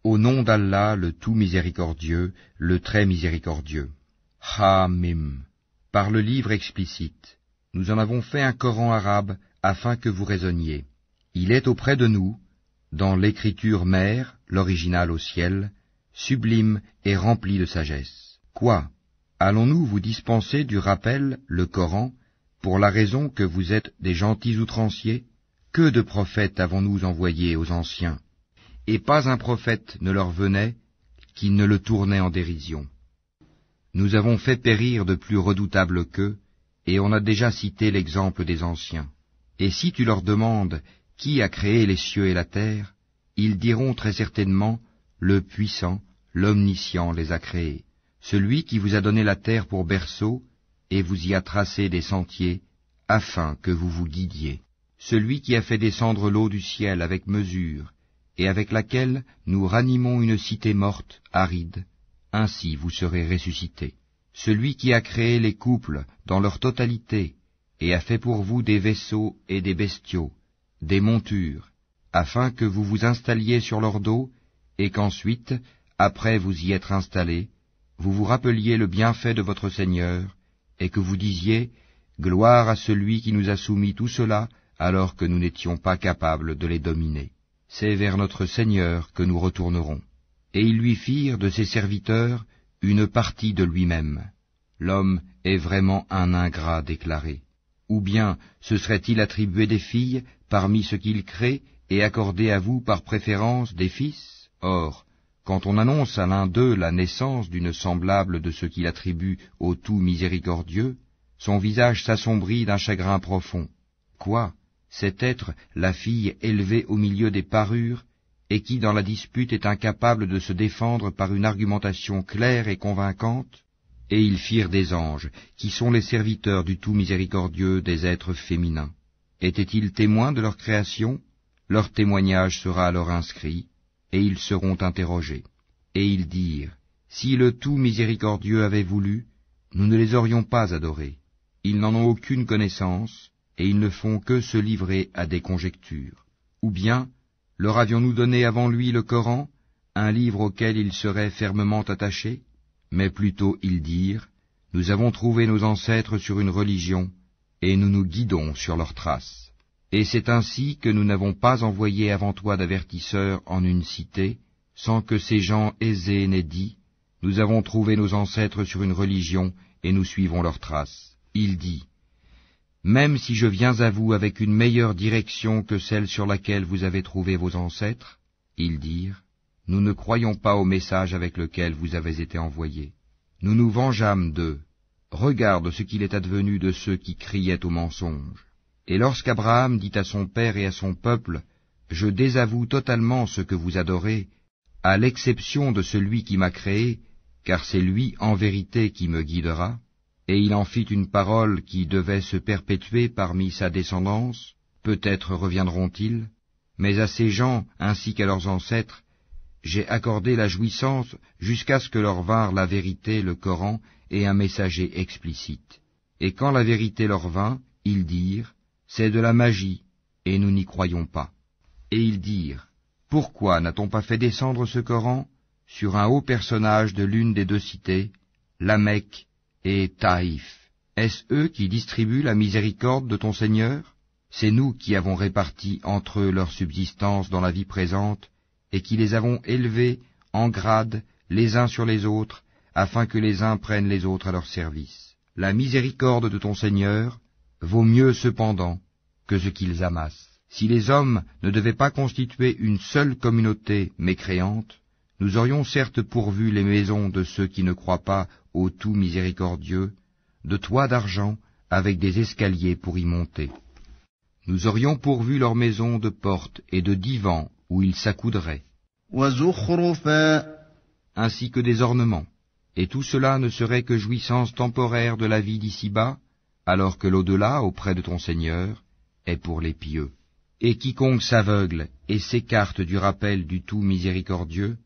Au nom d'Allah, le tout miséricordieux, le très miséricordieux. Ha-Mim. Par le livre explicite, nous en avons fait un Coran arabe afin que vous raisonniez. Il est auprès de nous, dans l'écriture mère, l'original au ciel, sublime et rempli de sagesse. Quoi? Allons-nous vous dispenser du rappel, le Coran, pour la raison que vous êtes des gentils outranciers? Que de prophètes avons-nous envoyés aux anciens? Et pas un prophète ne leur venait qui ne le tournait en dérision. Nous avons fait périr de plus redoutables qu'eux, et on a déjà cité l'exemple des anciens. Et si tu leur demandes qui a créé les cieux et la terre, ils diront très certainement, le puissant, l'omniscient les a créés, celui qui vous a donné la terre pour berceau, et vous y a tracé des sentiers, afin que vous vous guidiez, celui qui a fait descendre l'eau du ciel avec mesure, et avec laquelle nous ranimons une cité morte, aride, ainsi vous serez ressuscités. Celui qui a créé les couples dans leur totalité, et a fait pour vous des vaisseaux et des bestiaux, des montures, afin que vous vous installiez sur leur dos, et qu'ensuite, après vous y être installés, vous vous rappeliez le bienfait de votre Seigneur, et que vous disiez, « Gloire à celui qui nous a soumis tout cela, alors que nous n'étions pas capables de les dominer. » C'est vers notre Seigneur que nous retournerons. Et ils lui firent de ses serviteurs une partie de lui-même. L'homme est vraiment un ingrat déclaré. Ou bien se serait-il attribué des filles parmi ce qu'il crée et accordé à vous par préférence des fils? Or, quand on annonce à l'un d'eux la naissance d'une semblable de ce qu'il attribue au tout miséricordieux, son visage s'assombrit d'un chagrin profond. Quoi? Cet être, la fille élevée au milieu des parures, et qui dans la dispute est incapable de se défendre par une argumentation claire et convaincante? Et ils firent des anges, qui sont les serviteurs du tout miséricordieux des êtres féminins. Étaient-ils témoins de leur création? Leur témoignage sera alors inscrit, et ils seront interrogés. Et ils dirent, si le tout miséricordieux avait voulu, nous ne les aurions pas adorés. Ils n'en ont aucune connaissance, et ils ne font que se livrer à des conjectures. Ou bien, leur avions-nous donné avant lui le Coran, un livre auquel ils seraient fermement attachés? Mais plutôt ils dirent, nous avons trouvé nos ancêtres sur une religion, et nous nous guidons sur leurs traces. Et c'est ainsi que nous n'avons pas envoyé avant toi d'avertisseurs en une cité, sans que ces gens aisés n'aient dit, nous avons trouvé nos ancêtres sur une religion, et nous suivons leurs traces. Il dit, même si je viens à vous avec une meilleure direction que celle sur laquelle vous avez trouvé vos ancêtres, ils dirent, nous ne croyons pas au message avec lequel vous avez été envoyés. Nous nous vengeâmes d'eux. Regarde ce qu'il est advenu de ceux qui criaient au mensonge. Et lorsqu'Abraham dit à son père et à son peuple, je désavoue totalement ce que vous adorez, à l'exception de celui qui m'a créé, car c'est lui en vérité qui me guidera, et il en fit une parole qui devait se perpétuer parmi sa descendance, peut-être reviendront-ils, mais à ces gens ainsi qu'à leurs ancêtres, j'ai accordé la jouissance jusqu'à ce que leur vinrent la vérité, le Coran, et un messager explicite. Et quand la vérité leur vint, ils dirent, c'est de la magie, et nous n'y croyons pas. Et ils dirent, pourquoi n'a-t-on pas fait descendre ce Coran sur un haut personnage de l'une des deux cités, la Mecque et Taïf? Est-ce eux qui distribuent la miséricorde de ton Seigneur? C'est nous qui avons réparti entre eux leur subsistance dans la vie présente, et qui les avons élevés en grade les uns sur les autres, afin que les uns prennent les autres à leur service. La miséricorde de ton Seigneur vaut mieux cependant que ce qu'ils amassent. Si les hommes ne devaient pas constituer une seule communauté mécréante, nous aurions certes pourvu les maisons de ceux qui ne croient pas au tout miséricordieux, de toits d'argent avec des escaliers pour y monter. Nous aurions pourvu leurs maisons de portes et de divans où ils s'accoudraient, ainsi que des ornements, et tout cela ne serait que jouissance temporaire de la vie d'ici-bas, alors que l'au-delà, auprès de ton Seigneur, est pour les pieux. Et quiconque s'aveugle et s'écarte du rappel du tout miséricordieux,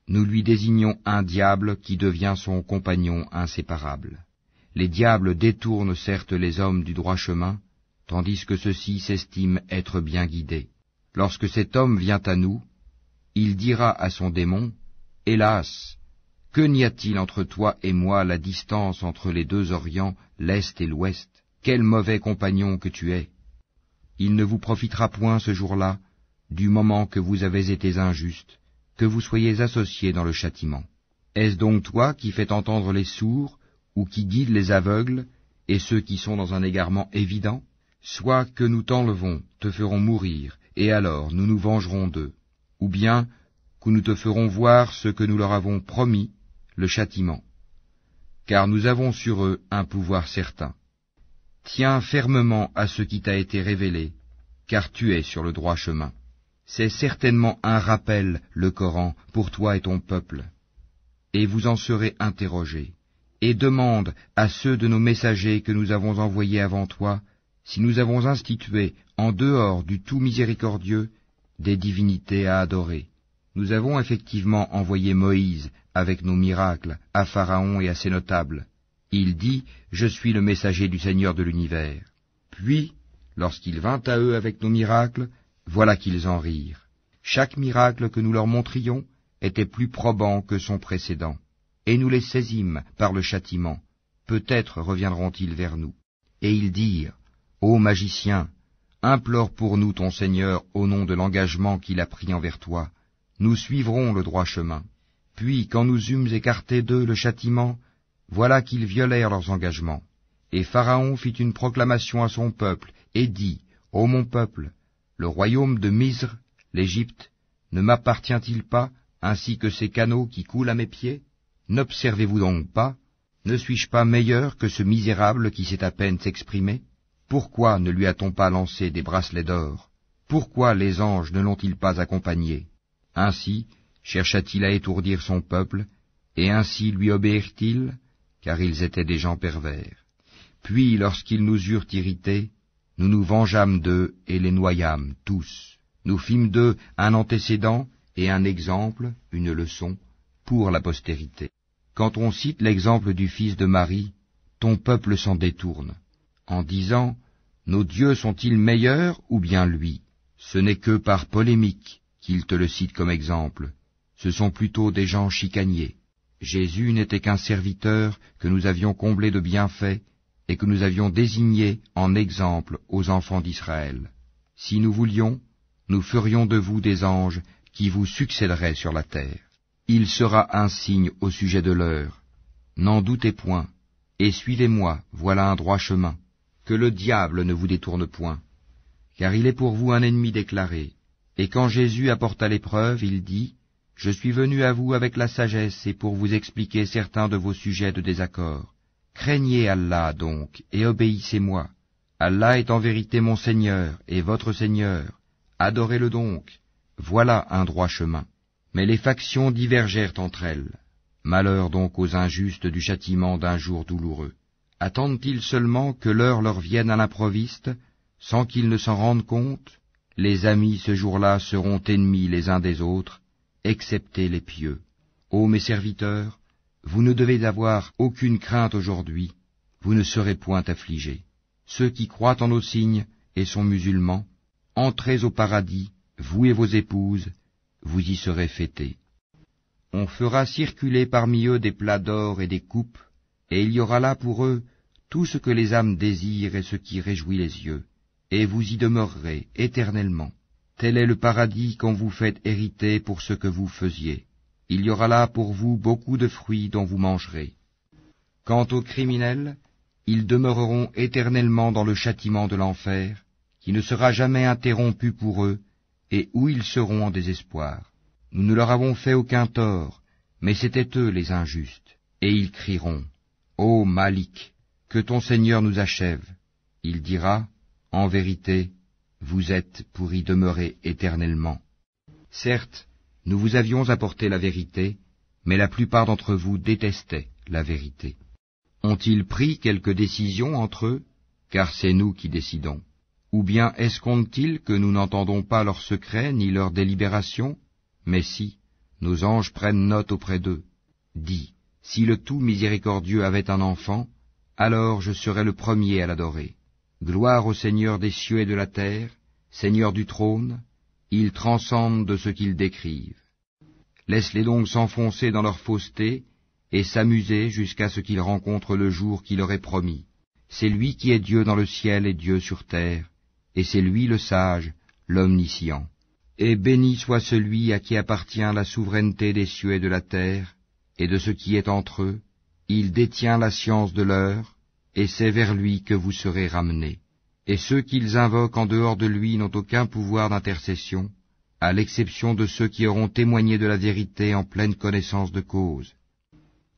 nous lui désignons un diable qui devient son compagnon inséparable. Les diables détournent certes les hommes du droit chemin, tandis que ceux-ci s'estiment être bien guidés. Lorsque cet homme vient à nous, il dira à son démon, « Hélas, que n'y a-t-il entre toi et moi la distance entre les deux Orients, l'Est et l'Ouest? Quel mauvais compagnon que tu es! Il ne vous profitera point ce jour-là, du moment que vous avez été injustes, que vous soyez associés dans le châtiment. Est-ce donc toi qui fais entendre les sourds, ou qui guides les aveugles, et ceux qui sont dans un égarement évident? Soit que nous t'enlevons, te ferons mourir, et alors nous nous vengerons d'eux, ou bien que nous te ferons voir ce que nous leur avons promis, le châtiment. Car nous avons sur eux un pouvoir certain. Tiens fermement à ce qui t'a été révélé, car tu es sur le droit chemin. C'est certainement un rappel, le Coran, pour toi et ton peuple. Et vous en serez interrogés. Et demande à ceux de nos messagers que nous avons envoyés avant toi, si nous avons institué, en dehors du tout miséricordieux, des divinités à adorer. Nous avons effectivement envoyé Moïse, avec nos miracles, à Pharaon et à ses notables. Il dit, « Je suis le messager du Seigneur de l'univers. » Puis, lorsqu'il vint à eux avec nos miracles, voilà qu'ils en rirent. Chaque miracle que nous leur montrions était plus probant que son précédent. Et nous les saisîmes par le châtiment. Peut-être reviendront-ils vers nous. Et ils dirent, « Ô magicien, implore pour nous ton Seigneur au nom de l'engagement qu'il a pris envers toi. Nous suivrons le droit chemin. » Puis, quand nous eûmes écarté d'eux le châtiment, voilà qu'ils violèrent leurs engagements. Et Pharaon fit une proclamation à son peuple, et dit, « Ô mon peuple, le royaume de Misr, l'Égypte, ne m'appartient-il pas, ainsi que ces canaux qui coulent à mes pieds? N'observez-vous donc pas? Ne suis-je pas meilleur que ce misérable qui sait à peine s'exprimer? Pourquoi ne lui a-t-on pas lancé des bracelets d'or? Pourquoi les anges ne l'ont-ils pas accompagné? » Ainsi chercha-t-il à étourdir son peuple, et ainsi lui obéirent-ils, car ils étaient des gens pervers. Puis, lorsqu'ils nous eurent irrités, nous nous vengeâmes d'eux et les noyâmes tous. Nous fîmes d'eux un antécédent et un exemple, une leçon, pour la postérité. Quand on cite l'exemple du fils de Marie, ton peuple s'en détourne, en disant « Nos dieux sont-ils meilleurs ou bien lui ?» Ce n'est que par polémique qu'ils te le citent comme exemple. Ce sont plutôt des gens chicaniers. Jésus n'était qu'un serviteur que nous avions comblé de bienfaits et que nous avions désigné en exemple aux enfants d'Israël. Si nous voulions, nous ferions de vous des anges qui vous succéderaient sur la terre. Il sera un signe au sujet de l'heure. N'en doutez point, et suivez-moi, voilà un droit chemin. Que le diable ne vous détourne point, car il est pour vous un ennemi déclaré. Et quand Jésus apporta l'épreuve, il dit, « Je suis venu à vous avec la sagesse et pour vous expliquer certains de vos sujets de désaccord. Craignez Allah donc, et obéissez-moi. Allah est en vérité mon Seigneur et votre Seigneur. Adorez-le donc. Voilà un droit chemin. » Mais les factions divergèrent entre elles. Malheur donc aux injustes du châtiment d'un jour douloureux. Attendent-ils seulement que l'heure leur vienne à l'improviste, sans qu'ils ne s'en rendent compte? Les amis ce jour-là seront ennemis les uns des autres, excepté les pieux. Ô mes serviteurs, vous ne devez avoir aucune crainte aujourd'hui, vous ne serez point affligés. Ceux qui croient en nos signes et sont musulmans, entrez au paradis, vous et vos épouses, vous y serez fêtés. On fera circuler parmi eux des plats d'or et des coupes, et il y aura là pour eux tout ce que les âmes désirent et ce qui réjouit les yeux, et vous y demeurerez éternellement. Tel est le paradis qu'on vous fait hériter pour ce que vous faisiez. Il y aura là pour vous beaucoup de fruits dont vous mangerez. Quant aux criminels, ils demeureront éternellement dans le châtiment de l'enfer, qui ne sera jamais interrompu pour eux, et où ils seront en désespoir. Nous ne leur avons fait aucun tort, mais c'étaient eux les injustes. Et ils crieront, « Ô Malik, que ton Seigneur nous achève. » Il dira, « En vérité, vous êtes pour y demeurer éternellement. » Certes, nous vous avions apporté la vérité, mais la plupart d'entre vous détestaient la vérité. Ont-ils pris quelque décision entre eux? Car c'est nous qui décidons. Ou bien escomptent-ils que nous n'entendons pas leurs secrets ni leurs délibérations? Mais si, nos anges prennent note auprès d'eux. Dis, si le tout miséricordieux avait un enfant, alors je serais le premier à l'adorer. Gloire au Seigneur des cieux et de la terre, Seigneur du trône, il transcende de ce qu'ils décrivent. Laisse-les donc s'enfoncer dans leur fausseté et s'amuser jusqu'à ce qu'ils rencontrent le jour qu'il leur est promis. C'est lui qui est Dieu dans le ciel et Dieu sur terre, et c'est lui le sage, l'omniscient. Et béni soit celui à qui appartient la souveraineté des cieux et de la terre, et de ce qui est entre eux. Il détient la science de l'heure, et c'est vers lui que vous serez ramenés. Et ceux qu'ils invoquent en dehors de lui n'ont aucun pouvoir d'intercession, à l'exception de ceux qui auront témoigné de la vérité en pleine connaissance de cause.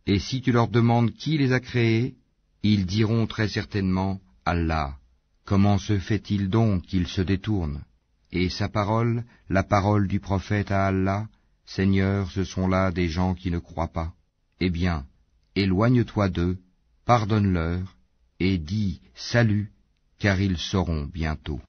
Et si tu leur demandes qui les a créés, ils diront très certainement Allah. Comment se fait-il donc qu'ils se détournent? Et sa parole, la parole du prophète à Allah, Seigneur, ce sont là des gens qui ne croient pas. Eh bien, éloigne-toi d'eux, pardonne-leur, et dis salut, car ils sauront bientôt.